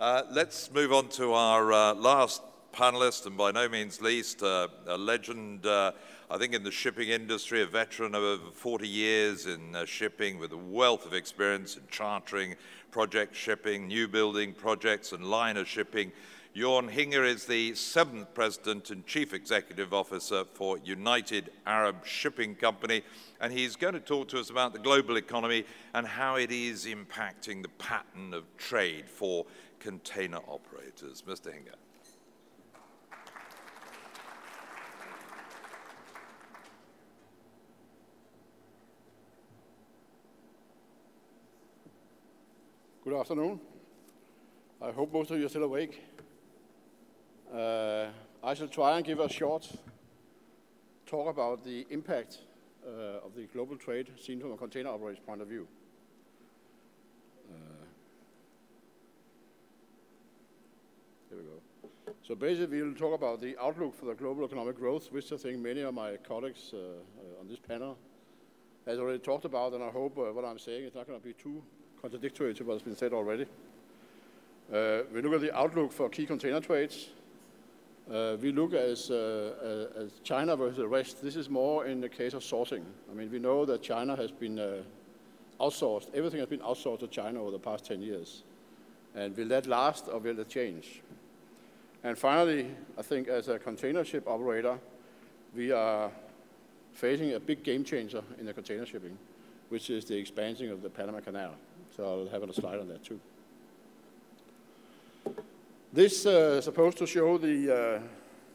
Let's move on to our last panelist, and by no means least, a legend, I think, in the shipping industry, a veteran of over 40 years in shipping with a wealth of experience in chartering, project shipping, new building projects, and liner shipping. Jorn Hinger is the 7th President and Chief Executive Officer for United Arab Shipping Company, and he's going to talk to us about the global economy and how it is impacting the pattern of trade for container operators. Mr. Hinger. Good afternoon. I hope most of you are still awake. I shall try and give a short talk about the impact of the global trade seen from a container operator's point of view. Here we go. So basically, we'll talk about the outlook for the global economic growth, which I think many of my colleagues on this panel has already talked about, and I hope what I'm saying is not going to be too contradictory to what's been said already. We look at the outlook for key container trades. We look as China versus the rest. This is more in the case of sourcing. I mean, we know that China has been outsourced. Everything has been outsourced to China over the past 10 years. And will that last or will it change? And finally, I think as a container ship operator, we are facing a big game changer in the container shipping, which is the expansion of the Panama Canal. So I'll have a slide on that too. This is supposed to show the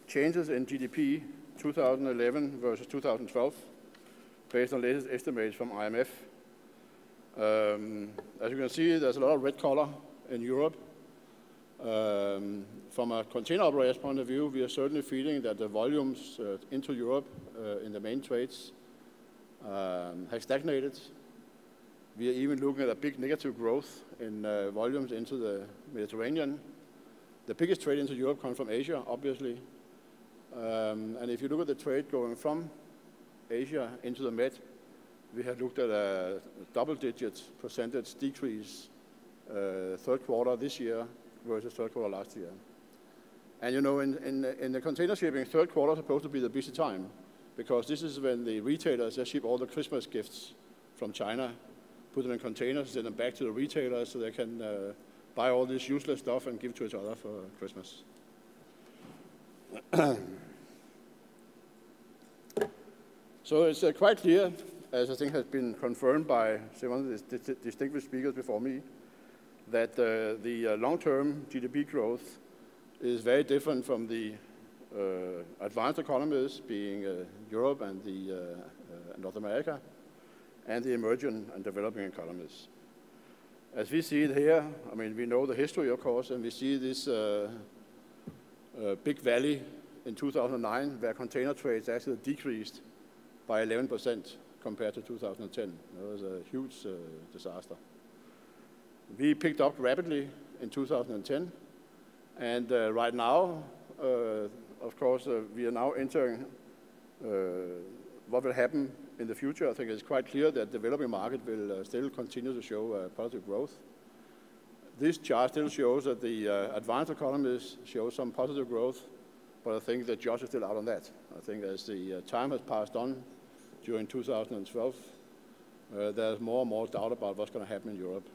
changes in GDP 2011 versus 2012, based on latest estimates from IMF. As you can see, there's a lot of red color in Europe. From a container operator's point of view, we are certainly feeling that the volumes into Europe in the main trades have stagnated. We are even looking at a big negative growth in volumes into the Mediterranean. The biggest trade into Europe comes from Asia, obviously. And if you look at the trade going from Asia into the Med, we have looked at a double-digit percentage decrease third quarter this year versus third quarter last year. And you know, in the container shipping, third quarter is supposed to be the busy time, because this is when the retailers ship all the Christmas gifts from China, put them in containers, send them back to the retailers so they can buy all this useless stuff and give to each other for Christmas. So it's quite clear, as I think has been confirmed by one of the distinguished speakers before me, that the long-term GDP growth is very different from the advanced economies, being Europe and North America, and the emerging and developing economies. As we see it here, I mean, we know the history, of course, and we see this big valley in 2009, where container trades actually decreased by 11% compared to 2010. It was a huge disaster. We picked up rapidly in 2010, and right now, of course, we are now entering what will happen in the future. I think it's quite clear that the developing market will still continue to show positive growth. This chart still shows that the advanced economies show some positive growth, but I think the judge is still out on that. I think as the time has passed on during 2012, there's more and more doubt about what's going to happen in Europe,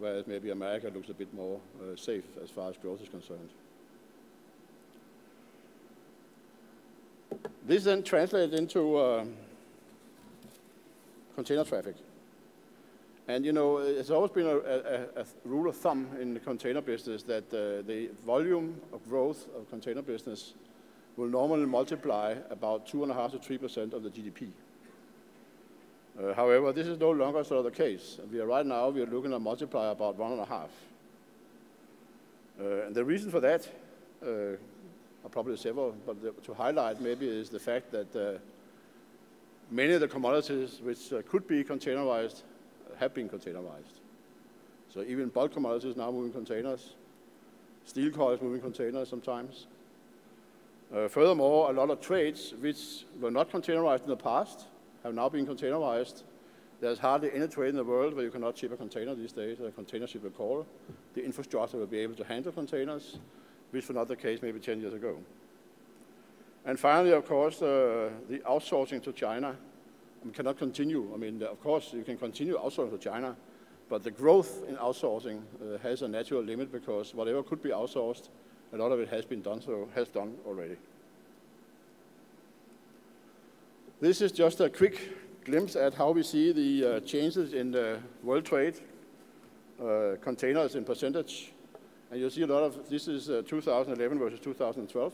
whereas maybe America looks a bit more safe as far as growth is concerned. This then translates into container traffic. And you know, it's always been a rule of thumb in the container business that the volume of growth of container business will normally multiply about 2.5% to 3% of the GDP. However, this is no longer sort of the case. Right now, we are looking at multiply about 1.5. And the reason for that are probably several, but to highlight maybe is the fact that many of the commodities which could be containerized have been containerized. So even bulk commodities now moving containers, steel coils moving containers sometimes. Furthermore, a lot of trades which were not containerized in the past have now been containerized, There's hardly any trade in the world where you cannot ship a container these days. A container ship will call. The infrastructure will be able to handle containers, which was not the case maybe 10 years ago. And finally, of course, the outsourcing to China cannot continue. I mean, of course, you can continue outsourcing to China, but the growth in outsourcing has a natural limit because whatever could be outsourced, a lot of it has been done, so has done already. This is just a quick glimpse at how we see the changes in the world trade, containers in percentage. And you'll see a lot of, this is 2011 versus 2012.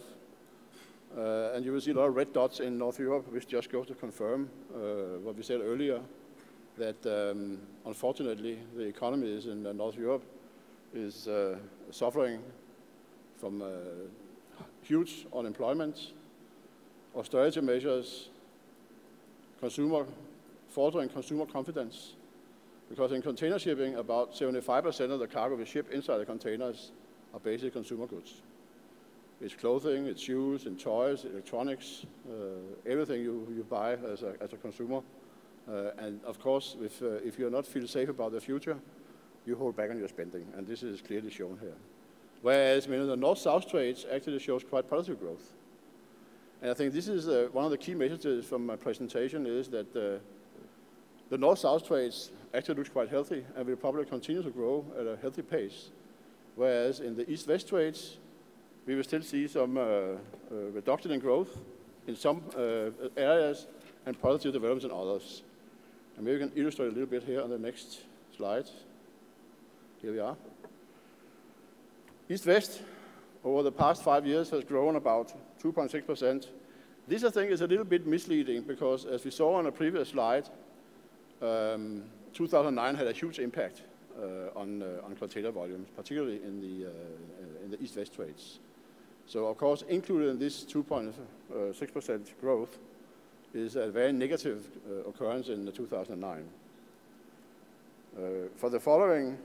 And you will see a lot of red dots in North Europe, which just goes to confirm what we said earlier, that unfortunately the economies in North Europe is suffering from huge unemployment, austerity measures, faltering consumer confidence. Because in container shipping, about 75% of the cargo we ship inside the containers are basic consumer goods. It's clothing, it's shoes, and toys, electronics, everything you buy as a consumer. And of course, if you're not feel safe about the future, you hold back on your spending, and this is clearly shown here. Whereas many of the North-South trades actually shows quite positive growth. And I think this is one of the key messages from my presentation is that the North-South trades actually looks quite healthy and will probably continue to grow at a healthy pace. Whereas in the East-West trades, we will still see some reduction in growth in some areas and positive developments in others. And maybe we can illustrate a little bit here on the next slide. Here we are. East-West, over the past 5 years, has grown about 2.6%. This, I think, is a little bit misleading because, as we saw on a previous slide, 2009 had a huge impact on container volumes, particularly in the East-West trades. So, of course, included in this 2.6% growth is a very negative occurrence in 2009. For the following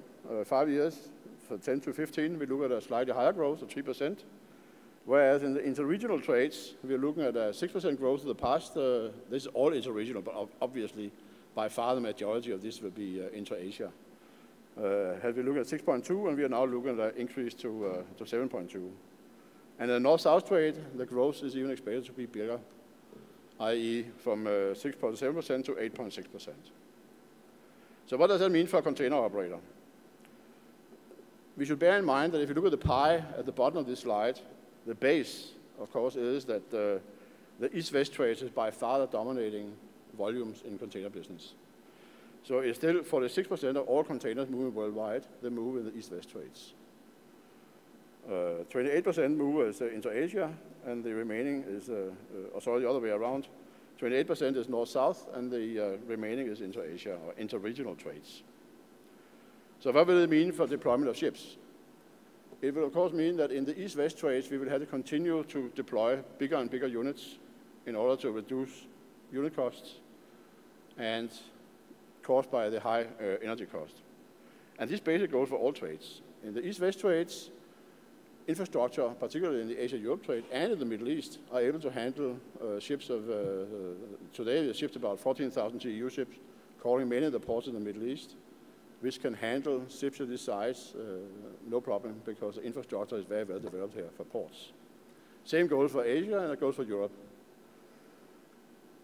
5 years, for 10 to 15, we look at a slightly higher growth of 3%, whereas in the interregional trades, we're looking at a 6% growth in the past. This is all interregional, but obviously, by far the majority of this will be intra-Asia. Have we looked at 6.2, and we are now looking at an increase to 7.2. And in the North-South trade, the growth is even expected to be bigger, i.e. from 6.7% to 8.6%. So what does that mean for a container operator? We should bear in mind that if you look at the pie at the bottom of this slide, the base, of course, is that the East-West trades is by far the dominating volumes in container business. So it's still 46% of all containers moving worldwide, they move in the East-West trades. 28% move as intra-Asia, and the remaining is, the other way around. 28% is North-South, and the remaining is intra-Asia or inter-regional trades. So what will it mean for deployment of ships? It will, of course, mean that in the East-West trades, we will have to continue to deploy bigger and bigger units in order to reduce unit costs and caused by the high energy cost. And this basically goes for all trades. In the East-West trades, infrastructure, particularly in the Asia-Europe trade and in the Middle East, are able to handle ships of, today the ships about 14,000 TEU ships, calling many of the ports in the Middle East, which can handle ships of this size, no problem, because the infrastructure is very well developed here for ports. Same goes for Asia, and it goes for Europe.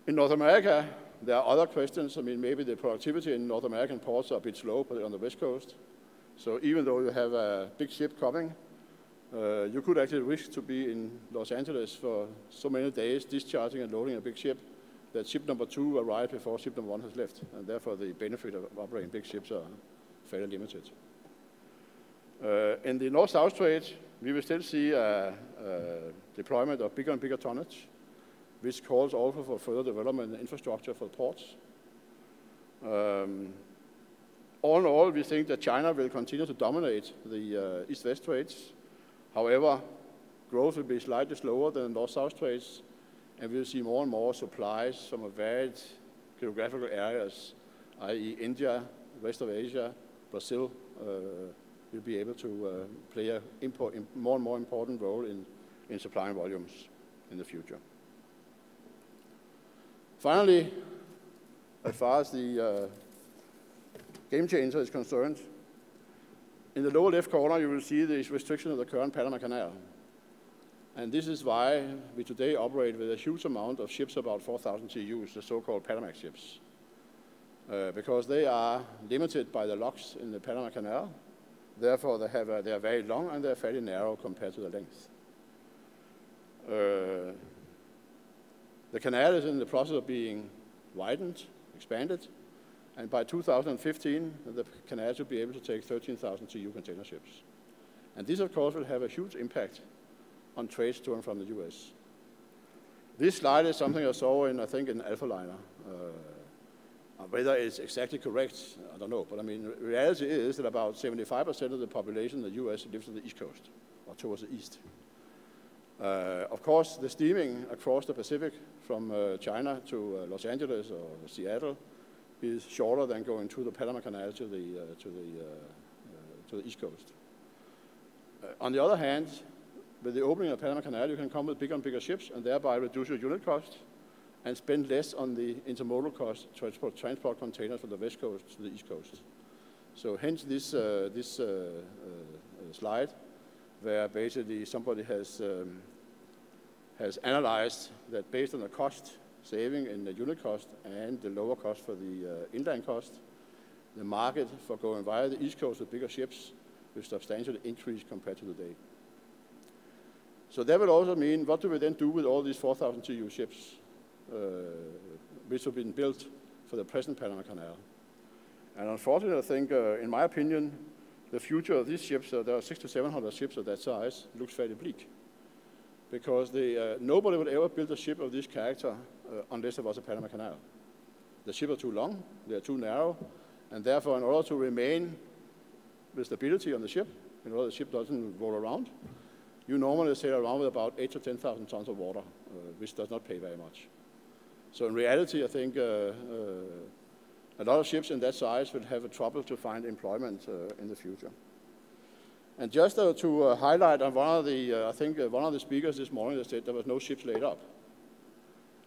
In North America, there are other questions. I mean, maybe the productivity in North American ports are a bit slow, but on the West Coast. So even though you have a big ship coming, you could actually risk to be in Los Angeles for so many days, discharging and loading a big ship, that ship number 2 arrived before ship number 1 has left. And therefore, the benefit of operating big ships are fairly limited. In the North-South trade, we will still see a deployment of bigger and bigger tonnage, which calls also for further development and infrastructure for ports. All in all, we think that China will continue to dominate the East-West trades. However, growth will be slightly slower than the North-South trades, and we'll see more and more supplies from varied geographical areas, i.e. India, rest of Asia, Brazil, will be able to play a more and more important role in supplying volumes in the future. Finally, as far as the game changer is concerned, in the lower left corner you will see the restriction of the current Panama Canal. And this is why we today operate with a huge amount of ships, about 4,000 TEUs, the so-called Panamax ships. Because they are limited by the locks in the Panama Canal. Therefore, they are very long and they're fairly narrow compared to the length. The canal is in the process of being widened, expanded, and by 2015, the canal should be able to take 13,000 TEU container ships. And this, of course, will have a huge impact on trades to and from the US. This slide is something I saw in, I think, in Alphaliner. Whether it's exactly correct, I don't know. But I mean, the reality is that about 75% of the population in the US lives on the East Coast, or towards the east. Of course, the steaming across the Pacific from China to Los Angeles or Seattle is shorter than going through the Panama Canal to the East Coast. On the other hand, with the opening of the Panama Canal, you can come with bigger and bigger ships and thereby reduce your unit cost and spend less on the intermodal cost to transport containers from the West Coast to the East Coast. So hence this slide, where basically somebody has analyzed that based on the cost saving in the unit cost and the lower cost for the inland cost, the market for going via the East Coast with bigger ships will substantially increase compared to today. So that will also mean, what do we then do with all these 4,000 TEU ships, which have been built for the present Panama Canal? And unfortunately, I think, in my opinion, the future of these ships, there are 600 to 700 ships of that size, looks fairly bleak. Because nobody would ever build a ship of this character unless there was a Panama Canal. The ships are too long, they are too narrow, and therefore, in order to remain with stability on the ship, in order the ship doesn't roll around, you normally sail around with about 8,000 to 10,000 tons of water, which does not pay very much. So in reality, I think a lot of ships in that size will have a trouble to find employment in the future. And just to highlight on one of the, I think one of the speakers this morning said there was no ships laid up.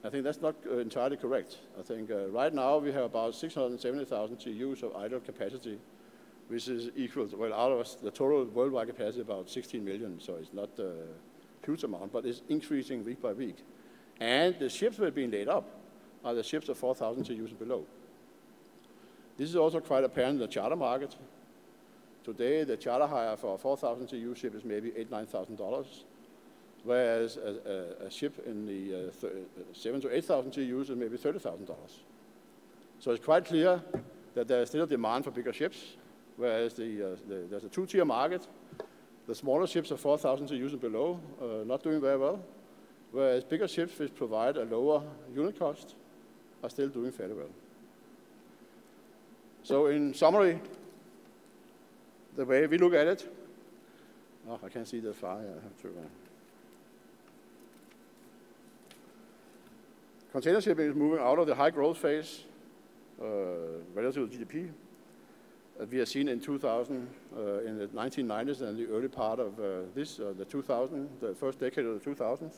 I think that's not entirely correct. I think right now we have about 670,000 TEUs of idle capacity, which is equal to, well, out of the total worldwide capacity, about 16 million. So it's not a huge amount, but it's increasing week by week. And the ships that are being laid up are the ships of 4,000 TEUs and below. This is also quite apparent in the charter market. Today, the charter hire for a 4,000 TEU ship is maybe $8,000 to $9,000, whereas a ship in the 7,000 to 8,000 TEUs is maybe $30,000. So it's quite clear that there is still a demand for bigger ships, whereas there's a two-tier market. The smaller ships of 4,000 TEUs and below not doing very well, whereas bigger ships which provide a lower unit cost are still doing fairly well. So in summary, the way we look at it, I can't see that far. I have to. Container shipping is moving out of the high growth phase relative to GDP that we have seen in 2000, in the 1990s and the early part of the first decade of the 2000s.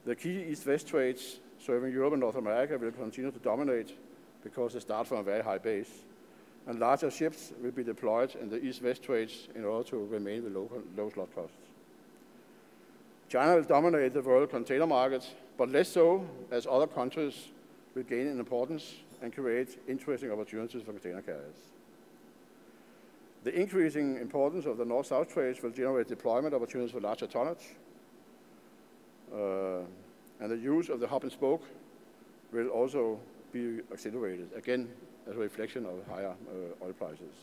The key east-west trades serving Europe and North America will continue to dominate because they start from a very high base. And larger ships will be deployed in the east-west trades in order to remain with low slot costs. China will dominate the world container market, but less so as other countries will gain in importance and create interesting opportunities for container carriers. The increasing importance of the north-south trades will generate deployment opportunities for larger tonnage, and the use of the hub and spoke will also be accelerated, again, as a reflection of higher oil prices.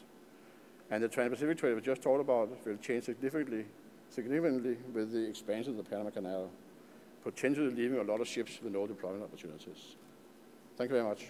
And the Trans-Pacific trade we just talked about will change significantly with the expansion of the Panama Canal, potentially leaving a lot of ships with no deployment opportunities. Thank you very much.